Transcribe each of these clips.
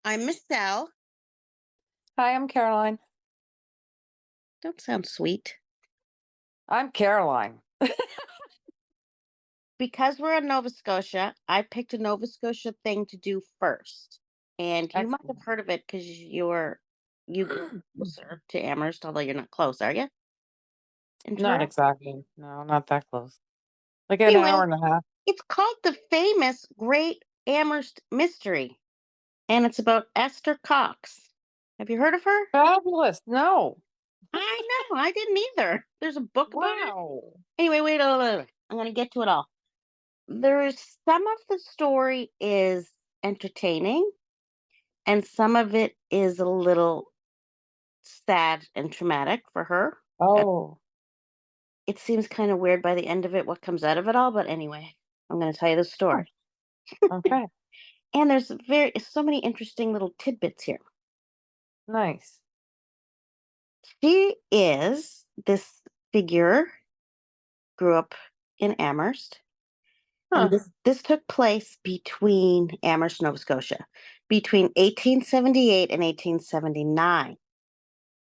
I'm Michelle. Hi, I'm Caroline. Don't sound sweet. I'm Caroline. Because we're in Nova Scotia, I picked a Nova Scotia thing to do first. And you might have Excellent. heard of it because you grew closer to Amherst, although you're not close, are you? In Not Truro? exactly. No, not that close. Like an Anyway, hour and a half. it's called the famous Great Amherst Mystery, and it's about Esther Cox. Have you heard of her? Fabulous. No. I know, I didn't either. There's a book about it. Wow. Anyway, wait. I'm going to get to it all. There's some of the story is entertaining and some of it is a little sad and traumatic for her. Oh, It seems kind of weird by the end of it what comes out of it all, but anyway, I'm going to tell you the huh, story. okay. And there's very so many interesting little tidbits here. Nice. She is this figure grew up in Amherst, and Huh. this took place between Amherst, Nova Scotia, between 1878 and 1879.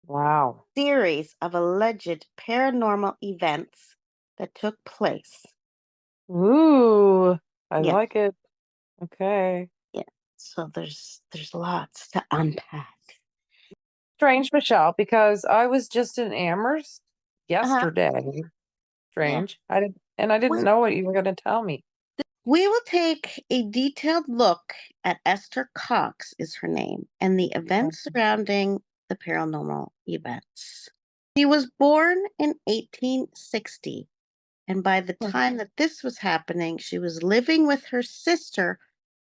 Wow. Series of alleged paranormal events that took place. Ooh, I Yes, like it. Okay. yeah. So there's lots to unpack. Strange, Michelle, because I was just in Amherst Uh-huh. yesterday. Yeah. Strange. I didn't We know what you were going to tell me. we will take a detailed look at Esther Cox is her name and the events Okay. surrounding the paranormal events. She was born in 1860, and by the Huh. time that this was happening, she was living with her sister,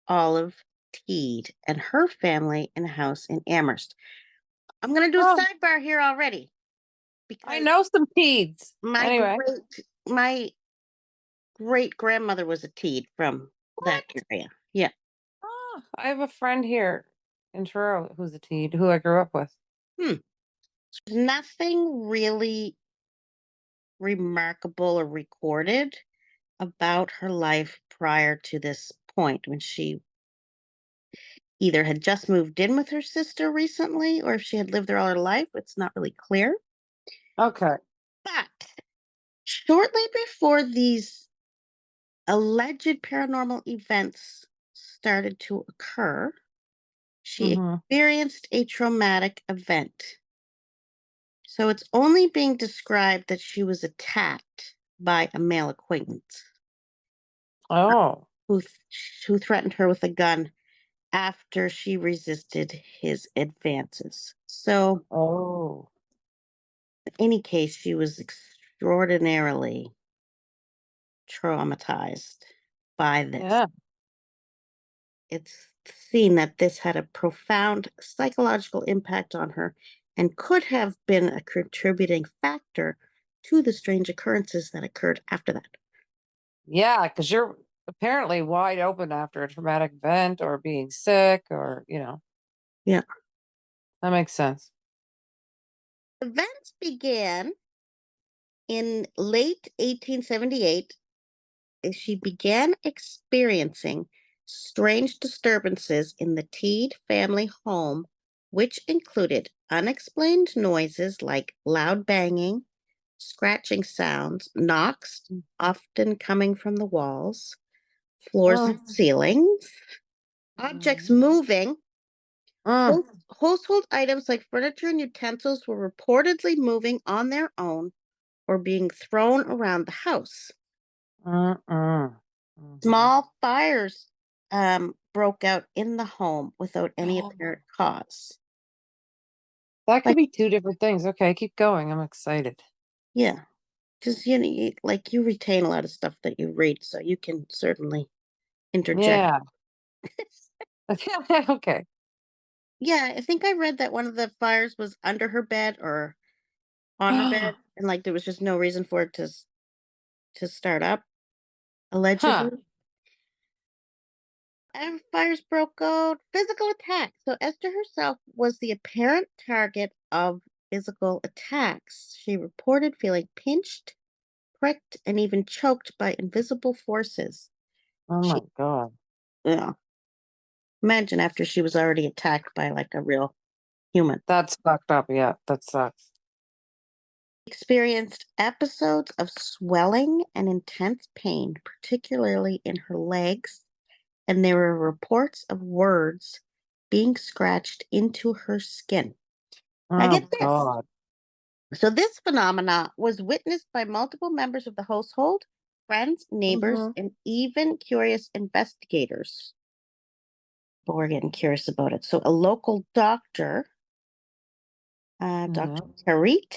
Olive Teed, and her family in a house in Amherst. I'm going to do a Oh, sidebar here already I because know some peds. my Anyway. great grandmother was a Teed from that What? area. Yeah. Ah, I have a friend here in Truro who's a teen who I grew up with. Hmm. Nothing really remarkable or recorded about her life prior to this point when she either had just moved in with her sister recently or if she had lived there all her life. It's not really clear. Okay. But shortly before these alleged paranormal events started to occur, she Mhm. experienced a traumatic event. So it's only being described that she was attacked by a male acquaintance Oh. who, who threatened her with a gun after she resisted his advances. So, Oh. in any case, she was extraordinarily traumatized by this. Yeah. It's seen that this had a profound psychological impact on her and could have been a contributing factor to the strange occurrences that occurred after that. Yeah, because you're apparently wide open after a traumatic event or being sick or, Yeah. that makes sense. Events began in late 1878. She began experiencing strange disturbances in the Teed family home, which included unexplained noises like loud banging, scratching sounds, knocks, Mm. often coming from the walls, floors, Mm. and ceilings, objects Mm. moving. Mm. Household items like furniture and utensils were reportedly moving on their own or being thrown around the house. Mm. Mhm. Small fires broke out in the home without any apparent cause. That could Like, be two different things. Okay, keep going. I'm excited. yeah, because like you retain a lot of stuff that you read, so you can certainly interject. Yeah. Okay. Yeah, I think I read that one of the fires was under her bed or on her bed, and like there was just no reason for it to start up. Huh. Allegedly, and fires broke out. Physical attack. So Esther herself was the apparent target of physical attacks. She reported feeling pinched, pricked, and even choked by invisible forces. Oh She, my God. yeah. Imagine after she was already attacked by like a real human. That's fucked up. Yeah, that sucks. Experienced episodes of swelling and intense pain, particularly in her legs, and there were reports of words being scratched into her skin. Now, Oh get this. God. So, this phenomena was witnessed by multiple members of the household, friends, neighbors, Hmm. and even curious investigators. But we're getting curious about it. So, a local doctor, Dr. Hmm. Karit,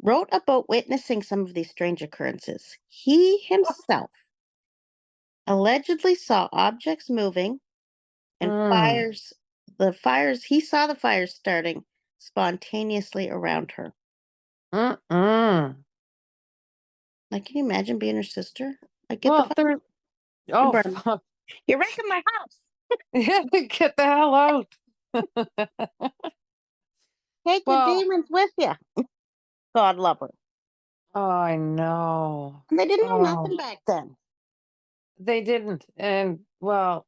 wrote about witnessing some of these strange occurrences. He himself allegedly saw objects moving and Mm. fires. He saw the fires starting spontaneously around her. Mm-mm. Like, can you imagine being her sister? Like, get the Well, fuck there. and Oh burn. fuck. You're wrecking my house. Yeah, get the hell out. Take the Well, demons with you. God love her. oh, I know. And they didn't know Oh, nothing back then. they didn't. And well,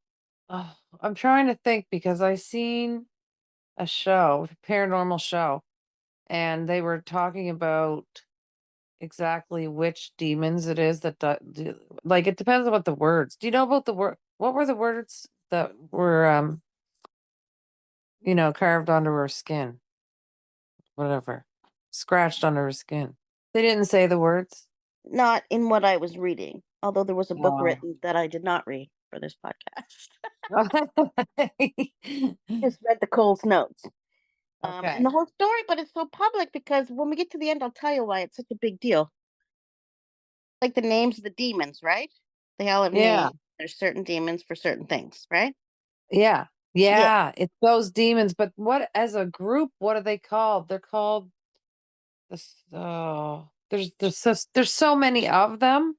I'm trying to think because I seen a show, paranormal show, and they were talking about exactly which demons it is that like it depends on what the words. Do you know about the word? What were the words that were carved onto her skin? Whatever, scratched onto her skin. They didn't say the words. Not in what I was reading, although there was a book Oh. written that I did not read for this podcast. Just read the Cole's notes. And Okay. the whole story, but it's so public because when we get to the end, I'll tell you why it's such a big deal. Like the names of the demons, right? They all have Yeah. names. There's certain demons for certain things, right? Yeah. Yeah. Yeah. It's those demons. But what, as a group, what are they called? They're called this. Oh, there's so many of them.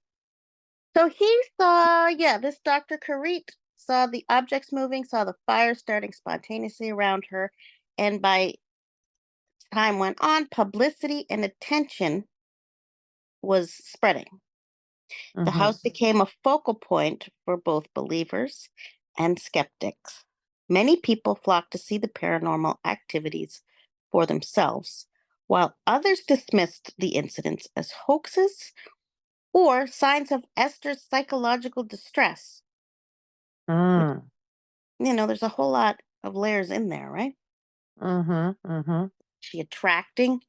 So he saw, yeah, this Dr. Karit saw the objects moving, saw the fire starting spontaneously around her. And by time went on, publicity and attention was spreading. The Hmm. house became a focal point for both believers and skeptics. Many people flocked to see the paranormal activities for themselves, while others dismissed the incidents as hoaxes or signs of Esther's psychological distress. Which, Mm. there's a whole lot of layers in there, right? Mm-hmm. Mm-hmm. She attracting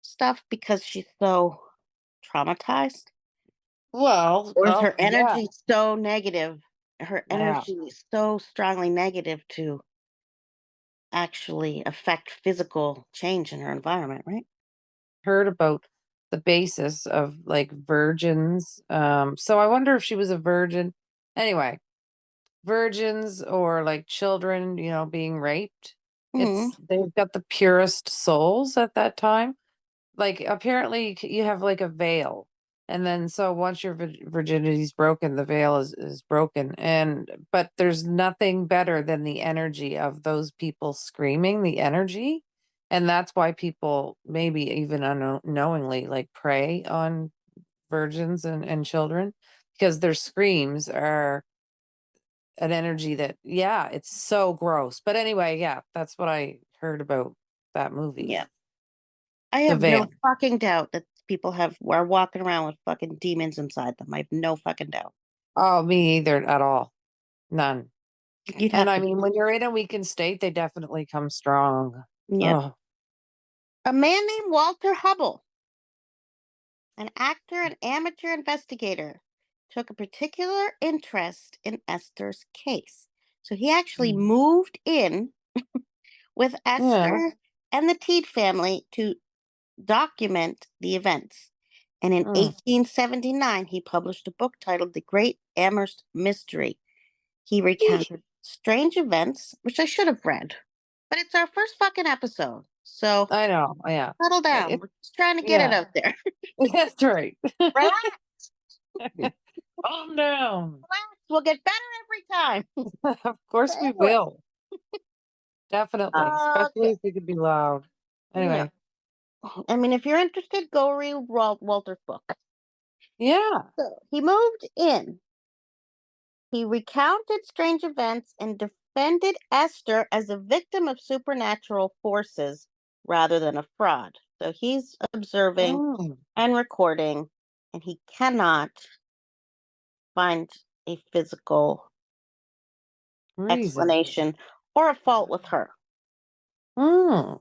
stuff because she's so traumatized? Well, Or is oh her yeah, energy so negative? Her yeah. energy is so strongly negative to actually affect physical change in her environment, right? Heard about the basis of like virgins. So I wonder if she was a virgin. Anyway, virgins or like children, being raped. Hmm. They've got the purest souls at that time. Like apparently you have like a veil, and then so once your virginity is broken, the veil is broken. And but there's nothing better than the energy of those people screaming, the energy. And that's why people maybe even unknowingly like prey on virgins and children, because their screams are an energy that, yeah, it's so gross. But anyway, yeah, that's what I heard about that movie, Yeah. I The have no Veil. fucking doubt that people are walking around with fucking demons inside them. I have no fucking doubt. Oh, me either at all. None. You'd And have I to mean, be. when you're in a weakened state, they definitely come strong. Yep. Oh. A man named Walter Hubble, an actor and amateur investigator, took a particular interest in Esther's case. So he actually Mm. moved in with Yeah. Esther and the Teed family to document the events. And in Mm. 1879, he published a book titled The Great Amherst Mystery. He Eesh. recounted strange events, which I should have read, but it's our first fucking episode. So I know. Yeah. settle down. It, We're just trying to get it yeah. out there. That's right. Relax, Calm down. relax. We'll get better every time. Of course we Anyway, will. Definitely. Especially okay. if you could be loud. Yeah. Anyway. I mean, if you're interested, go read Walter's book. Yeah. So he moved in. He recounted strange events and defended Esther as a victim of supernatural forces rather than a fraud. So he's observing Mm, and recording, and he cannot find a physical reason. explanation or a fault with her. Mm,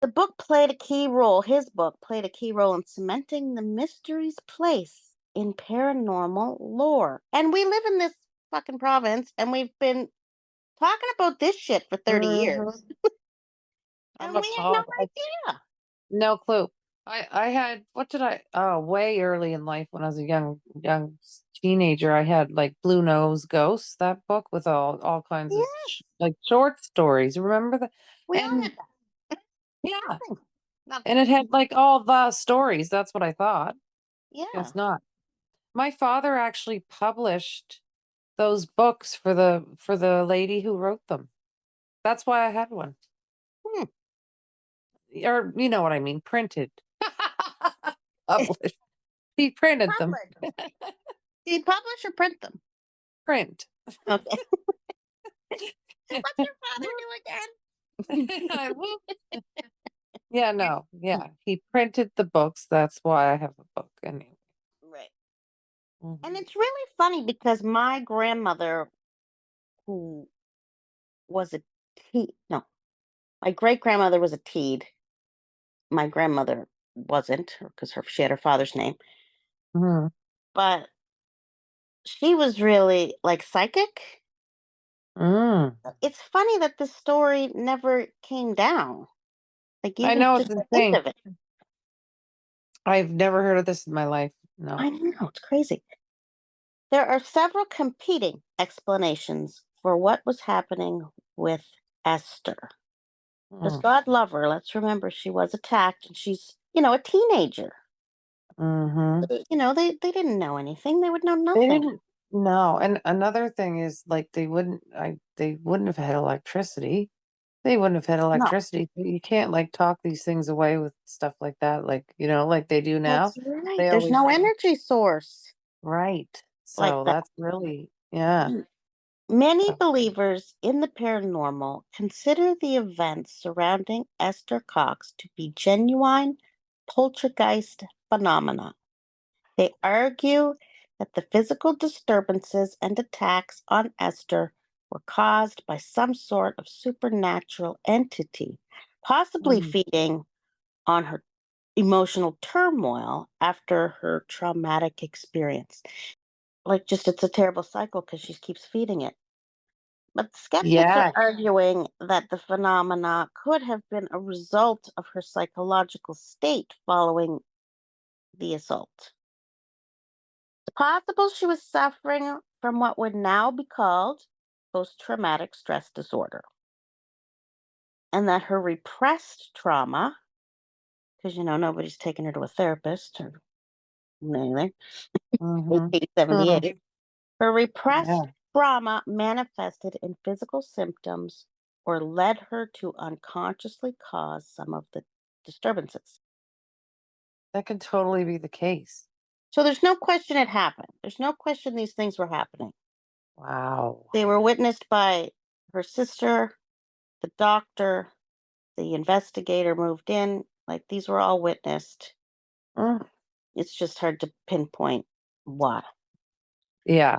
The book played a key role, his book played a key role in cementing the mystery's place in paranormal lore. And we live in this fucking province and we've been talking about this shit for 30 mhm. years. I'm And we had no appalled. idea. No clue. I had what did I way early in life when I was a teenager, I had like Blue Nose Ghosts, that book with all kinds of Yes, like short stories. Remember that? we all And had that. yeah, Nothing. and Nothing. it had like all the stories. That's what I thought. Yeah. Guess not. My father actually published those books for the lady who wrote them. That's why I had one. Hmm. Or you know what I mean, printed. Published. He printed them. Publish. Do you publish or print them? Print. Okay. What's your father do again? Whoop. Yeah, no. Yeah. He printed the books. That's why I have a book anyway. Right. And Mhm. it's really funny because my grandmother, who was a no, my great grandmother was a Teed. My grandmother wasn't because she had her father's name, Mhm. but she was really like psychic. Mm. It's funny that the story never came down. Like you I just know it's just a hint insane. of it. I've never heard of this in my life. No. I know it's crazy. There are several competing explanations for what was happening with Esther. Because Mm. God love her, let's remember she was attacked and she's, a teenager. Hmm. They didn't know anything. They would know They nothing. didn't. No. And another thing is like they wouldn't have had electricity. They wouldn't have had No, electricity. You can't like talk these things away with stuff like that, like, like they do now. that's right. They There's always no energy source right. like So that. that's really, yeah. Mm. Many Uh, believers in the paranormal consider the events surrounding Esther Cox to be genuine poltergeist phenomena. They argue that the physical disturbances and attacks on Esther were caused by some sort of supernatural entity, possibly mm, feeding on her emotional turmoil after her traumatic experience. Like, just it's a terrible cycle because she keeps feeding it. But skeptics are yeah, arguing that the phenomena could have been a result of her psychological state following the assault. It's possible she was suffering from what would now be called post traumatic stress disorder, and that her repressed trauma, because nobody's taken her to a therapist or anything, mhm, mhm, 1878, her repressed yeah, trauma manifested in physical symptoms or led her to unconsciously cause some of the disturbances. that could totally be the case. So there's no question it happened. There's no question these things were happening. Wow. They were witnessed by her sister, the doctor, the investigator moved in. Like these were all witnessed. Mm, It's just hard to pinpoint why. yeah,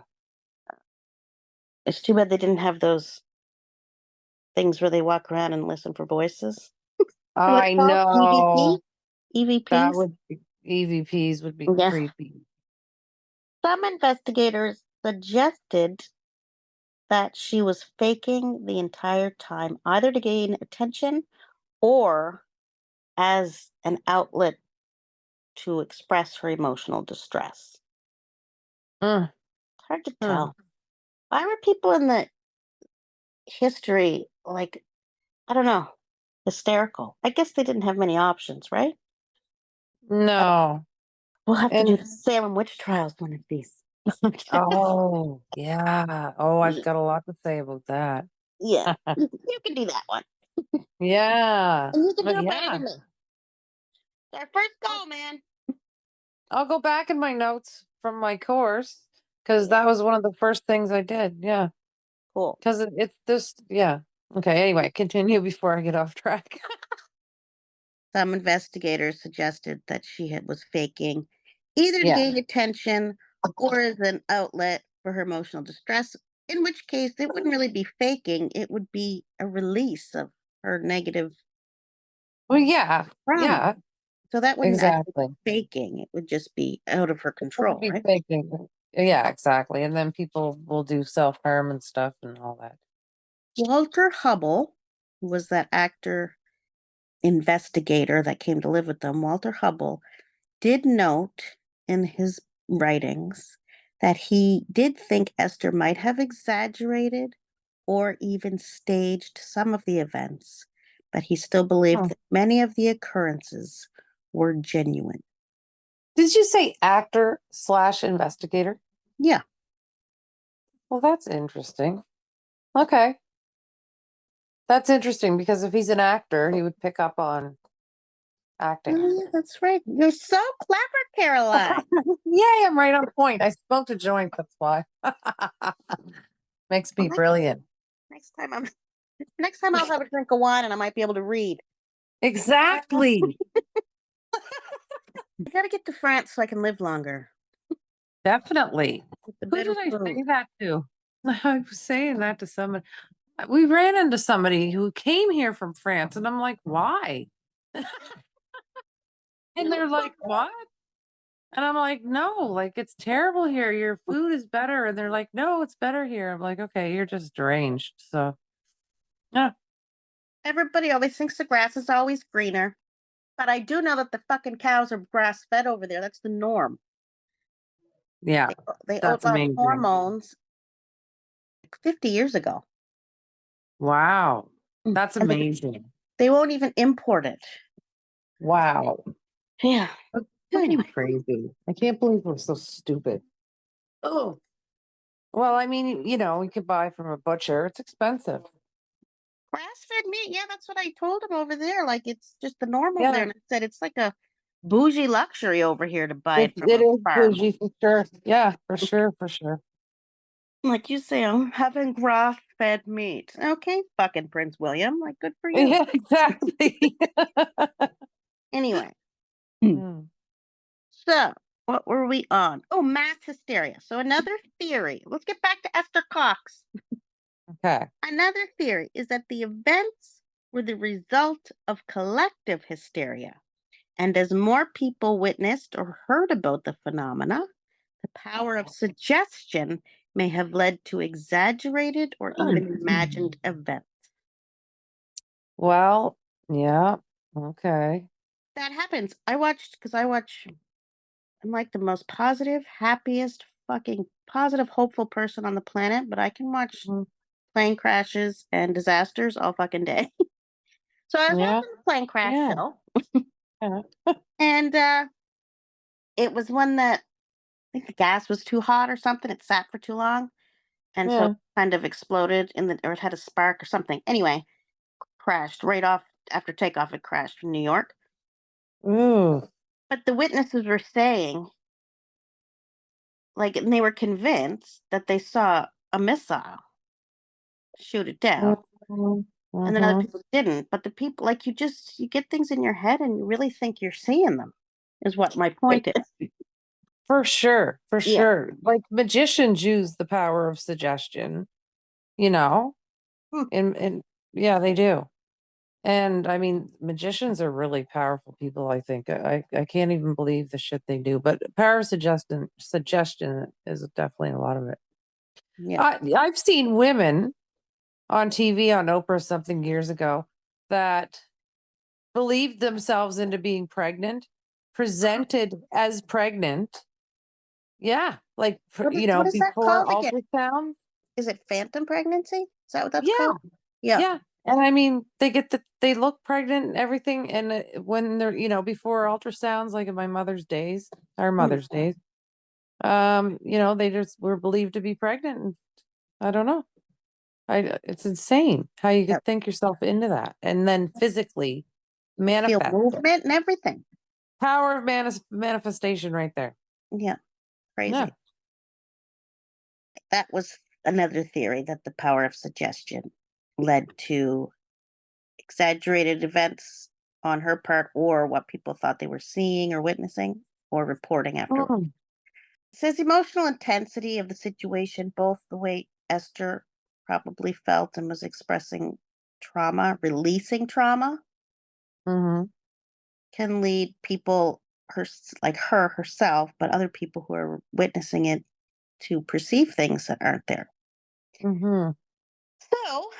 It's too bad they didn't have those things where they walk around and listen for voices. What I it called? know. EVP? That EVPs? would be EVPs would be Yeah. creepy. Some investigators suggested that she was faking the entire time, either to gain attention or as an outlet to express her emotional distress. Mm, It's hard to mm. tell. Why were people in the history like, I don't know, hysterical? I guess they didn't have many options, right? I don't- No. We'll have to do And the Salem witch trials one of these. oh, yeah. Oh, I've Y- got a lot to say about that. yeah, you can do that one, Yeah. and you can do it better Yeah. than me. It's our first goal, man. I'll go back in my notes from my course because Yeah. that was one of the first things I did. Yeah. Cool. Because it's this, yeah. Okay, anyway, continue before I get off track. Some investigators suggested that was faking, either to Yeah. gain attention or as an outlet for her emotional distress, in which case it wouldn't really be faking, it would be a release of her negative Well, yeah, trauma. yeah, So that wouldn't actually exactly. be faking, it would just be out of her Wouldn't control, be right? faking. Yeah, exactly. And then people will do self-harm and stuff and all that. Walter Hubble, who was that actor investigator that came to live with them, Walter Hubble did note in his writings that he did think Esther might have exaggerated or even staged some of the events, but he still believed Oh. that many of the occurrences were genuine. Did you say actor slash investigator? Yeah. Well, that's interesting. Okay. That's interesting because if he's an actor, he would pick up on acting. Oh, yeah, that's right. You're so clever, Caroline. Yay, I'm right on point. I smoked a joint, that's why. Makes Well, me brilliant. next time I'm next time I'll have a drink of wine and I might be able to read. Exactly. I gotta get to France so I can live longer. Definitely. With the Who better did I food. say that to? I was saying that to someone. We ran into somebody who came here from France, and I'm like, why? And they're like, what? And I'm like, no, like it's terrible here. Your food is better. And they're like, no, it's better here. I'm like, okay, you're just deranged. So, yeah, Everybody always thinks the grass is always greener. But I do know that the fucking cows are grass fed over there. That's the norm. yeah, They that's outlawed amazing. hormones 50 years ago. Wow. That's And amazing. they won't even import it. Wow. Yeah. That's so Anyway, crazy. I can't believe we're so stupid. Oh, well, I mean, we could buy from a butcher. It's expensive. grass fed meat. Yeah, that's what I told them over there. Like it's just the norm over there. Yeah, And I said it's like a bougie luxury over here to buy it, it from it a is farm. bougie for sure. Yeah, for sure, for sure. Like you say, I'm having grass fed meat. Okay, fucking Prince William. Like, good for you. Yeah, exactly. Anyway, Mm, so what were we on? Oh, mass hysteria. So another theory. Let's get back to Esther Cox. okay. Another theory is that the events were the result of collective hysteria. And as more people witnessed or heard about the phenomena, the power of suggestion may have led to exaggerated or even imagined events. Well, yeah, okay. That happens. I'm like the most positive, happiest, fucking positive, hopeful person on the planet, but I can watch Mhm. plane crashes and disasters all fucking day. So I was Yeah, watching the plane crash yeah, show, yeah, and it was one that I think the gas was too hot or something. It sat for too long, and so it yeah. kind of exploded or it had a spark or something. Anyway, crashed right off after takeoff. It crashed in New York, Ooh. but the witnesses were saying, like, and they were convinced that they saw a missile shoot it down, Mhm, and then other mhm. people didn't. But the people, like, you get things in your head and you really think you're seeing them. Is what my It- point is. For sure, for Yeah. sure. Like magicians use the power of suggestion, you know, Hmm. and yeah, they do. And I mean, magicians are really powerful people, I think. I can't even believe the shit they do. But power of suggestion is definitely a lot of it. Yeah. I've seen women on TV on Oprah something years ago that believed themselves into being pregnant, presented as pregnant. Yeah, like What is that before called again? ultrasound. Is it phantom pregnancy? Is that what that's Yeah, called? Yeah. yeah. And I mean, they look pregnant and everything. And when they're, before ultrasounds, like in my mother's days, our Mm. mother's days, they just were believed to be pregnant. And I don't know. It's insane how you Yep. could think yourself into that and then physically Feel manifest it. movement and everything. Power of manifestation right there. Yeah. Yeah. Crazy. That was another theory that the power of suggestion led to exaggerated events on her part or what people thought they were seeing or witnessing or reporting afterward. Mm, It says emotional intensity of the situation, both the way Esther probably felt and was expressing trauma, releasing trauma, mhm, can lead people like her herself, but other people who are witnessing it to perceive things that aren't there. mhm. So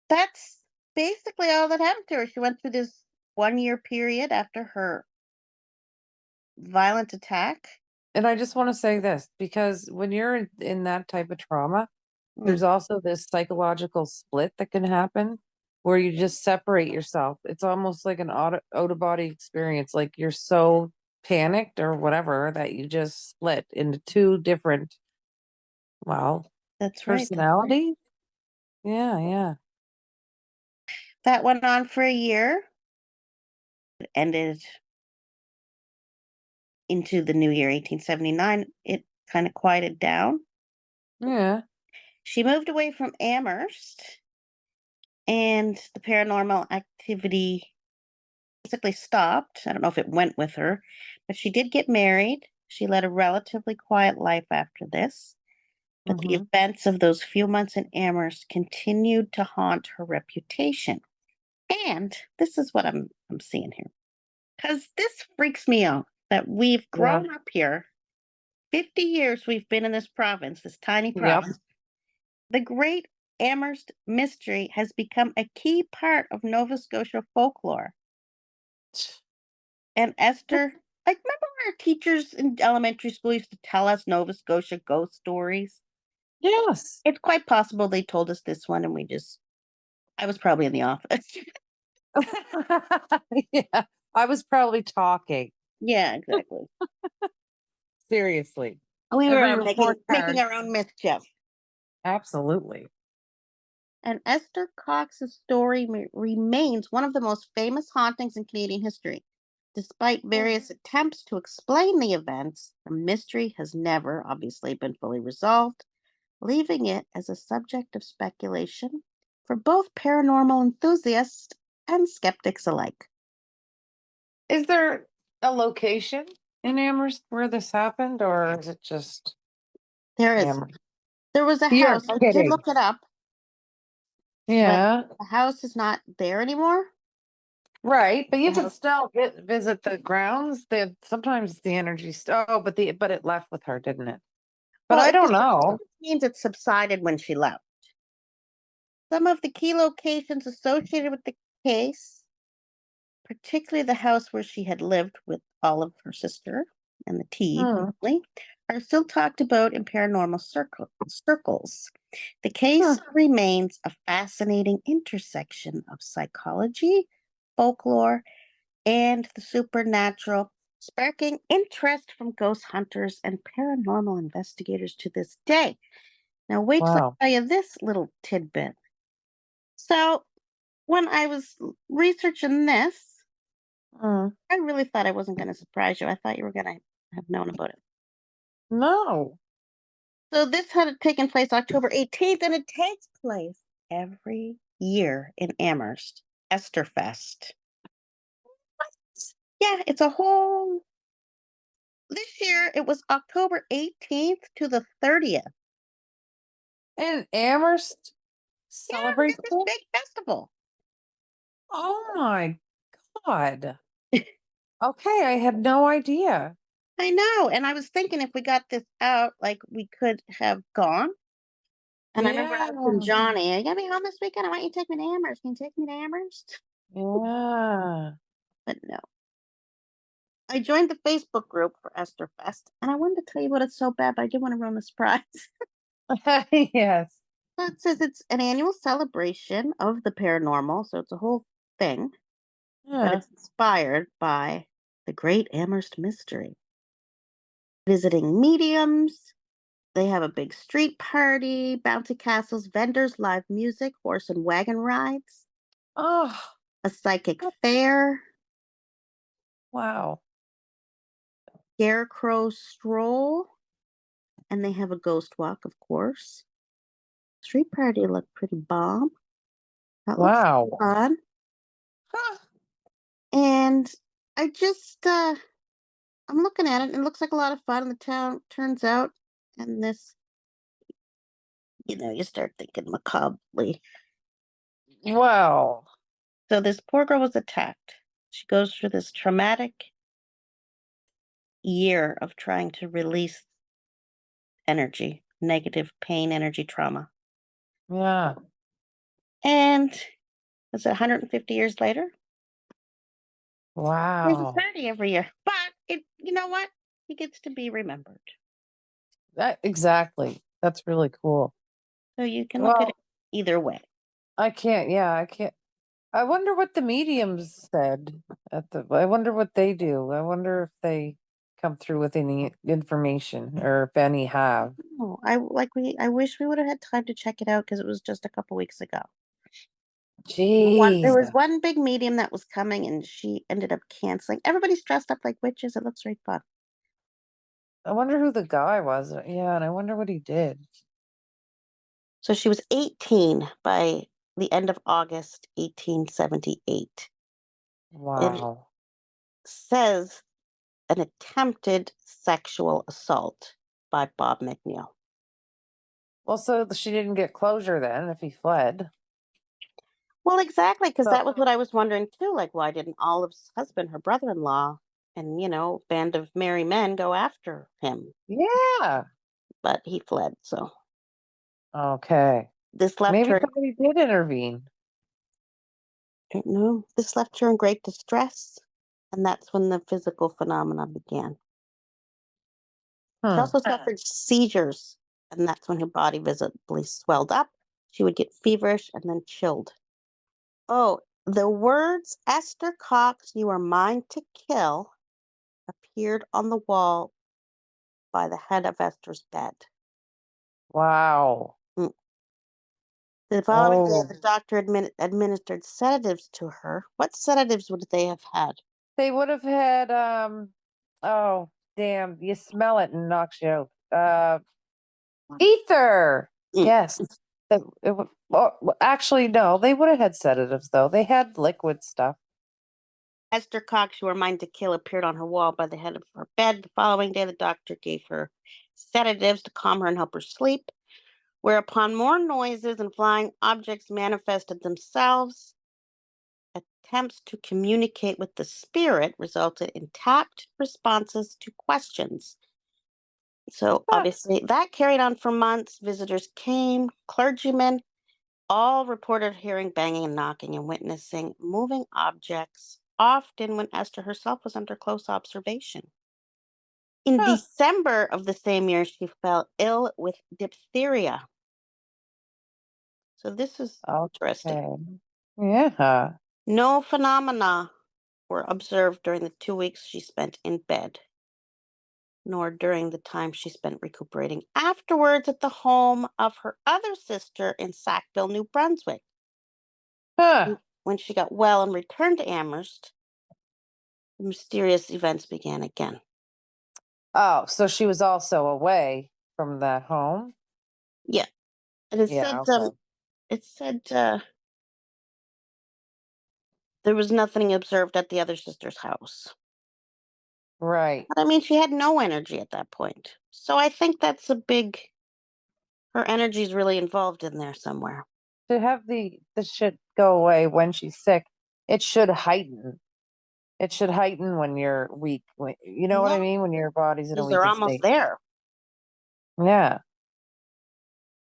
that's basically all that happened to her. She went through this 1 year period after her violent attack. And I just wanna say this, because when you're in that type of trauma, Mm, there's also this psychological split that can happen where you just separate yourself. It's almost like an out of body experience, like, you're so panicked or whatever that you just split into 2 different, well, that's right. That's right. personalities? Yeah, yeah. That went on for a year. It ended into the new year, 1879. It kind of quieted down. Yeah. She moved away from Amherst, and the paranormal activity basically stopped. I don't know if it went with her, but she did get married. She led a relatively quiet life after this. But the Mhm. events of those few months in Amherst continued to haunt her reputation. And this is what I'm seeing here. Because this freaks me out that we've Yeah. grown up here. 50 years we've been in this province, this tiny Yep. province. The Great Amherst Mystery has become a key part of Nova Scotia folklore. And Esther, like, remember our teachers in elementary school used to tell us Nova Scotia ghost stories? Yes. It's quite possible they told us this one and I was probably in the office. Yeah. I was probably talking. Yeah, exactly. Seriously. We Every were report making card. our own mischief. Absolutely. And Esther Cox's story remains one of the most famous hauntings in Canadian history. Despite Mm. various attempts to explain the events, the mystery has never, obviously, been fully resolved, leaving it as a subject of speculation for both paranormal enthusiasts and skeptics alike. Is there a location in Amherst where this happened, or is it just There is Amherst? there was a You're house. I did kidding. look it up, but Yeah. the house is not there anymore. Right, but The you can house, still visit the grounds. They sometimes the energy oh, but it left with her, didn't it? But well, I it don't just know. means it subsided when she left. Some of the key locations associated with the case, particularly the house where she had lived with all of her sister and the T Hmm. family, are still talked about in paranormal circles. The Hmm. case remains a fascinating intersection of psychology, folklore, and the supernatural, sparking interest from ghost hunters and paranormal investigators to this day. Now, wait till Wow. I tell you this little tidbit. So, when I was researching this, Hmm. I really thought I wasn't going to surprise you. I thought you were going to have known about it. No. So, this had taken place October 18th, and it takes place every year in Amherst, Esterfest. Yeah, it's a whole. This year, it was October 18th to the 30th. And Amherst Yeah, we celebrates got this it? big festival. Oh my God. Okay, I had no idea. I know. And I was thinking if we got this out, like we could have gone. And I remember Yeah. asking Johnny, "You got me home this weekend? I want you to take me to Amherst. Can you take me to Amherst?" Yeah. But no. I joined the Facebook group for Esther Fest, and I wanted to tell you about it so bad, but I didn't want to ruin the surprise. Yes. So it says it's an annual celebration of the paranormal, so it's a whole thing, but Yeah. it's inspired by the Great Amherst Mystery. Visiting mediums, they have a big street party, bouncy castles, vendors, live music, horse and wagon rides, Oh, a psychic fair, wow. scarecrow stroll, and they have a ghost walk, of course. Street party looked pretty bomb. That looks Wow. fun. Huh. And I just I'm looking at it. It looks like a lot of fun in the town. Turns out, and this, you start thinking macabrely. Well, So this poor girl was attacked. She goes through this traumatic year of trying to release energy, negative pain, energy, trauma. yeah. And it's 150 years later. There's a Wow. party every year, but you know what? He gets to be remembered. That exactly. That's really cool. So you can look at it Well, either way. I can't. Yeah, I can't. I wonder what the mediums said at the. I wonder what they do. I wonder if they come through with any information or if any have. Oh, I wish we would have had time to check it out because it was just a couple weeks ago. There Jeez. was one big medium that was coming and she ended up canceling. Everybody's dressed up like witches. It looks very fun. I wonder who the guy was. Yeah, and I wonder what he did. So she was 18 by the end of August 1878. It Wow. says an attempted sexual assault by Bob McNeil. Well, so she didn't get closure then if he fled. Well, exactly, because So that was what I was wondering too. Like, why didn't Olive's husband, her brother-in-law, and band of merry men go after him? yeah. But he fled. So Okay. this left Maybe her. somebody did intervene. Don't know. This left her in great distress, and that's when the physical phenomena began. She Hmm. also suffered seizures, and that's when her body visibly swelled up. She would get feverish and then chilled. Oh, the words "Esther Cox, you are mine to kill" appeared on the wall by the head of Esther's bed. Wow. Mm. The following day, Oh, the doctor administered sedatives to her. What sedatives would they have had? they would have had oh, damn, you smell it and knocks you out. Ether. Mm. Yes. Well, actually, no, they would have had sedatives though. They had liquid stuff. Esther Cox, you are mine to kill, appeared on her wall by the head of her bed. The following day, the doctor gave her sedatives to calm her and help her sleep, whereupon more noises and flying objects manifested themselves. Attempts to communicate with the spirit resulted in tapped responses to questions. So Huh. obviously that carried on for months. Visitors came, clergymen, all reported hearing banging and knocking and witnessing moving objects, often when Esther herself was under close observation. In Huh. December of the same year, she fell ill with diphtheria. So this is interesting. Okay. Yeah. No phenomena were observed during the 2 weeks she spent in bed, nor during the time she spent recuperating afterwards at the home of her other sister in Sackville, New Brunswick. Huh. When she got well and returned to Amherst, the mysterious events began again. Oh, so she was also away from that home? Yeah, and it Yeah, said okay. there was nothing observed at the other sister's house. Right. But I mean, she had no energy at that point, so I think that's a big. Her energy is really involved in there somewhere. To have the shit go away when she's sick, it should heighten. It should heighten when you're weak. You know what I No, mean? When your body's in a because they're weakened almost state. there. Yeah.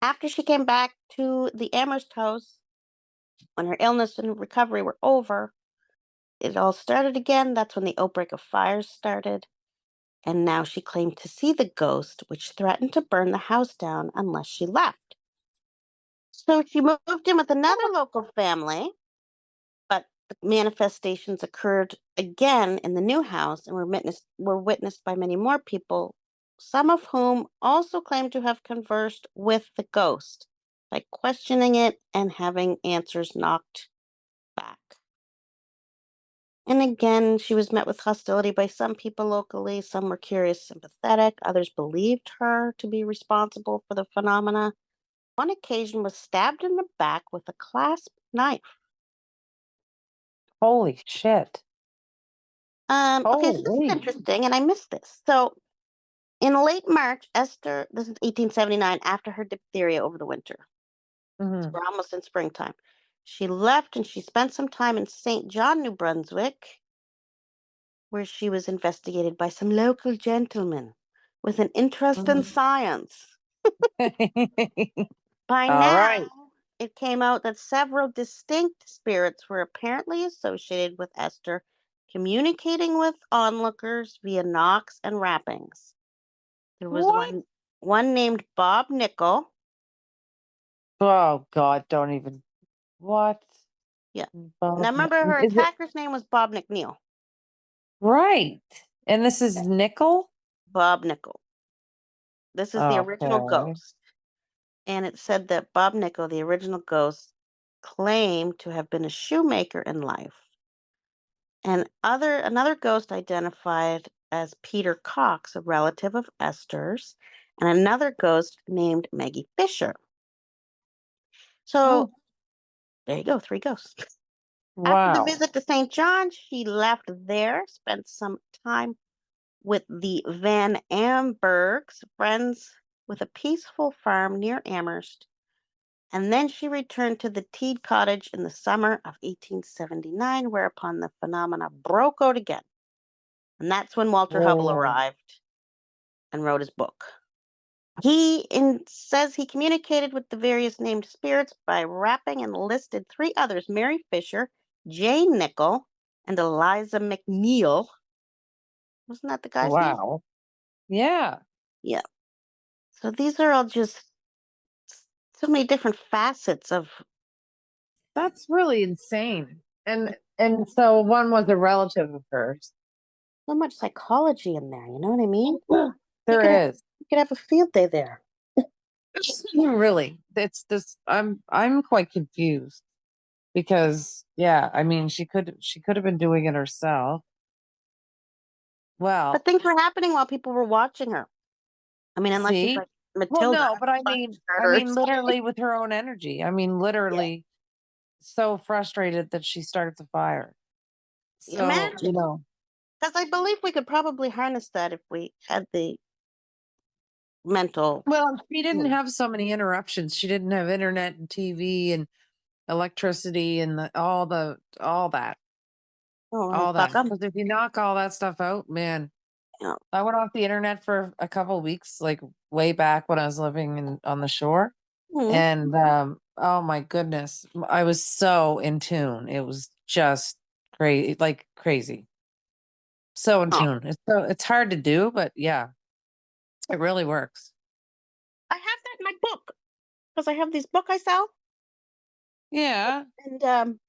After she came back to the Amherst house, when her illness and recovery were over, it all started again. That's when the outbreak of fires started. And now she claimed to see the ghost, which threatened to burn the house down unless she left. So she moved in with another local family, but the manifestations occurred again in the new house and were witnessed by many more people, some of whom also claimed to have conversed with the ghost by questioning it and having answers knocked back. And again, she was met with hostility by some people locally. Some were curious, sympathetic. Others believed her to be responsible for the phenomena. one occasion was stabbed in the back with a clasp knife. Holy shit. Okay, so this is Holy. interesting, and I missed this. So, in late March, Esther, this is 1879, after her diphtheria over the winter. So Mhm. we're almost in springtime. She left and she spent some time in St. John, New Brunswick, where she was investigated by some local gentlemen with an interest in Mhm. science. By All now, right. it came out that several distinct spirits were apparently associated with Esther, communicating with onlookers via knocks and rappings. There was What? one named Bob Nickel. Oh God, don't even. What? Yeah. Now Bob, remember her is it attacker's name was Bob McNeil. right? And this Yeah. is nickel? Bob Nickel. This is the original Okay. ghost. And it said that Bob Nickel, the original ghost, claimed to have been a shoemaker in life. And another ghost identified as Peter Cox, a relative of Esther's, and another ghost named Maggie Fisher. So Oh, there you go, three ghosts. After the wow. visit to St. John, she left there, spent some time with the Van Ambergs, friends with a peaceful farm near Amherst, and then she returned to the Teed cottage in the summer of 1879, whereupon the phenomena broke out again. And that's when Walter Hubble Whoa. arrived and wrote his book. Says he communicated with the various named spirits by rapping and listed three others: Mary Fisher, Jane Nickel, and Eliza McNeil. Wasn't that the guy's name? Wow. Yeah. Yeah. So these are all just so many different facets of That's really insane. And so one was a relative of hers. so much psychology in there. You know what I mean? You could have There is. you could have a field day there. Really. It's this I'm quite confused because yeah, I mean she could have been doing it herself. But Well, things were happening while people were watching her. I mean, unless she's see? like Well, Matilda, no, but I fire mean I starter or mean something. literally with her own energy. I mean Yeah. literally so frustrated that she starts a fire. So, Imagine. Because I believe we could probably harness that if we had the mental. well, she didn't Hmm. have so many interruptions. She didn't have internet and TV and electricity and all that. Oh, and All that. fuck them. Because if you knock all that stuff out, man, Yeah. I went off the internet for a couple of weeks, like way back when I was living on the shore. Hmm. And oh my goodness, I was so in tune. It was just crazy, like crazy. So in Oh, tune. It's hard to do, but yeah, it really works. I have that in my book because I have this book I sell, Yeah. and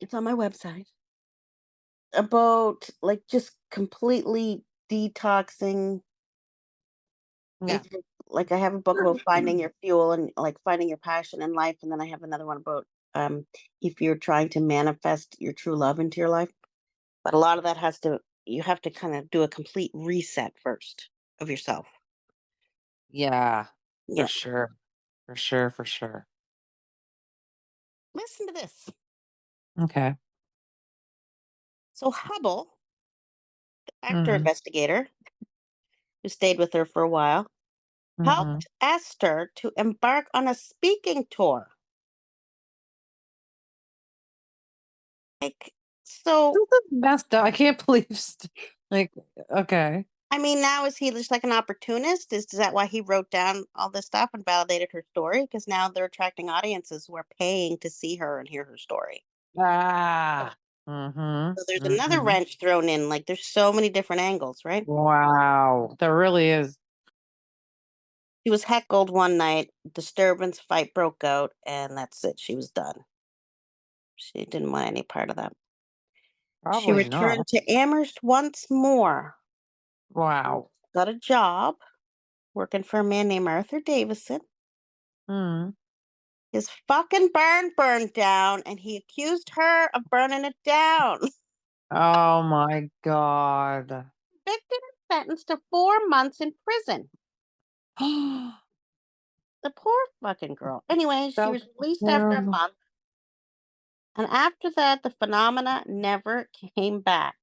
it's on my website about like just completely detoxing. Yeah. It's like I have a book about finding your fuel and like finding your passion in life, and then I have another one about um if you're trying to manifest your true love into your life. But a lot of that has to you have to kind of do a complete reset first of yourself. Yeah. For Yeah. sure. For sure. For sure. Listen to this. Okay. So Hubble, actor Mm-hmm. investigator who stayed with her for a while, Mm-hmm. helped Esther to embark on a speaking tour. Like so This is messed up. I can't believe like okay. I mean, now is he just like an opportunist? Is that why he wrote down all this stuff and validated her story? Because now they're attracting audiences who are paying to see her and hear her story. Ah. Mhm. So there's another Mhm. wrench thrown in. Like there's so many different angles, right? Wow. There really is. She was heckled one night, disturbance, fight broke out, and that's it. She was done. She didn't want any part of that. She Probably not. returned to Amherst once more, Wow. got a job working for a man named Arthur Davison. Mm. His fucking barn burned down, and he accused her of burning it down. Oh my God. Convicted and sentenced to 4 months in prison. The poor fucking girl. Anyway, she Felt was released after a terrible. month, and after that, the phenomena never came back.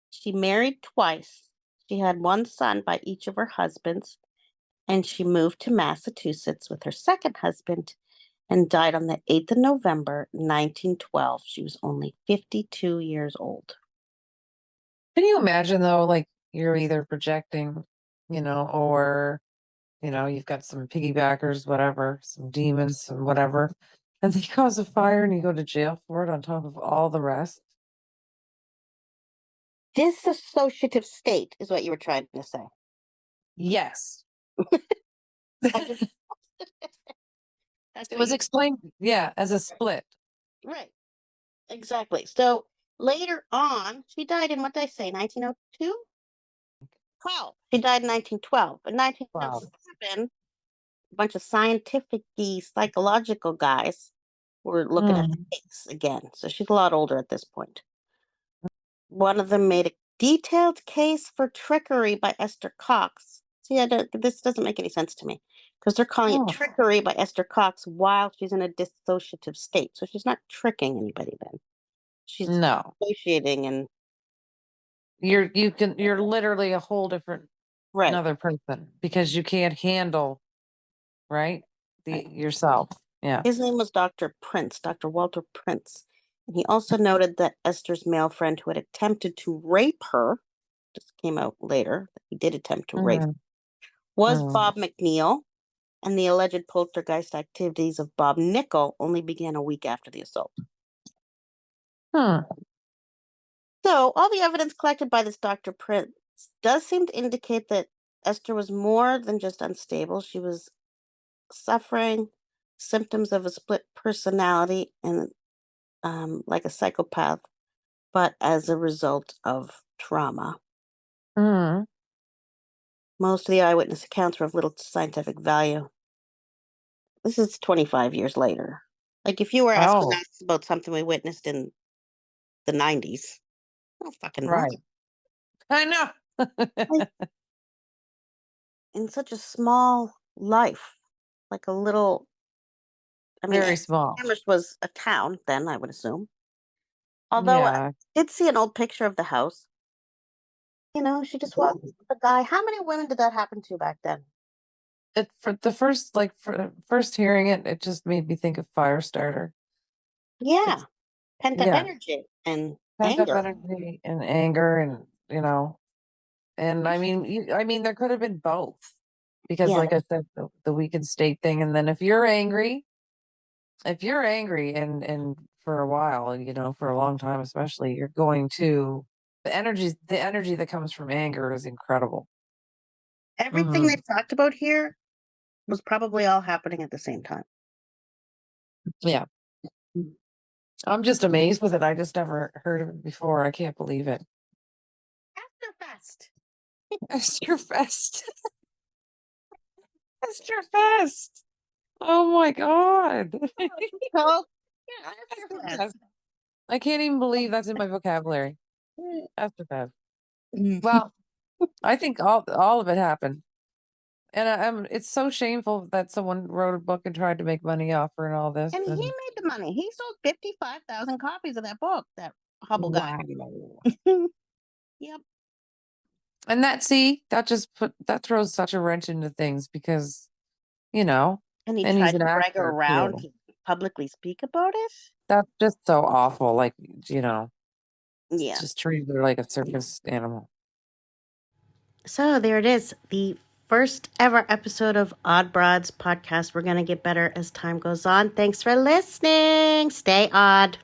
She married twice. She had one son by each of her husbands, and she moved to Massachusetts with her second husband and died on the 8th of November, 1912. She was only 52 years old. Can you imagine though, like you're either projecting, or you've got some piggybackers, whatever, some demons, some whatever, and they cause a fire and you go to jail for it on top of all the rest? Dissociative state is what you were trying to say. Yes. I just, that's It what was you, explained, yeah, as a split. right. Exactly. So later on, she died in, what did I say, 1902? 12. She died in 1912. In Wow. 1907, a bunch of scientific psychological guys were looking at the Mm. case again. So she's a lot older at this point. One of them made a detailed case for trickery by Esther Cox. See, this doesn't make any sense to me because they're calling it Oh, trickery by Esther Cox while she's in a dissociative state. So she's not tricking anybody then. She's no. dissociating and You're literally a whole different right. another person because you can't handle, right? Right. The yourself. Yeah. His name was Dr. Prince, Dr. Walter Prince. And he also noted that Esther's male friend who had attempted to rape her, just came out later, that he did attempt to rape, Mm, was mm, Bob McNeil, and the alleged poltergeist activities of Bob Nickel only began a week after the assault. hmm. So, all the evidence collected by this Dr. Prince does seem to indicate that Esther was more than just unstable. She was suffering symptoms of a split personality and like a psychopath, but as a result of trauma. Mm. Most of the eyewitness accounts were of little scientific value. This is 25 years later. Like, if you were asking Oh, us about something we witnessed in the 90s, I don't fucking know. right. I know. Like, in such a small life, like a little, I mean, Very small. Amherst was a town then, I would assume. Although I Yeah. did see an old picture of the house. She just walked with a guy. How many women did that happen to back then? It for the first like for first hearing it, it just made me think of Firestarter. Yeah, It's pent up yeah, energy and pent up anger. energy and anger and and I mean there could have been both because Yeah, like I said, the weakened state thing, and then if you're angry and for a while, for a long time especially, you're going to the energy that comes from anger is incredible. everything Hmm. they've talked about here was probably all happening at the same time. Yeah. Mm. I'm just amazed with it. I just never heard of it before. I can't believe it. Afterfest. Esther Fest. Esther Fest. Oh my God. So, yeah, Esther Afterfest. Fest. I can't even believe that's in my vocabulary. Esther Fest. Mm. Well, I think all of it happened. And it's so shameful that someone wrote a book and tried to make money off her and all this. And he And made the money. He sold 55,000 copies of that book, that Hubble guy. wow. Yep. And that throws such a wrench into things because, And he and he's tried an to drag her actor around too. to publicly speak about it. That's just so awful. Like, Yeah. just treated her like a circus animal. So there it is. The first ever episode of Odd Broads podcast. We're going to get better as time goes on. Thanks for listening. Stay odd.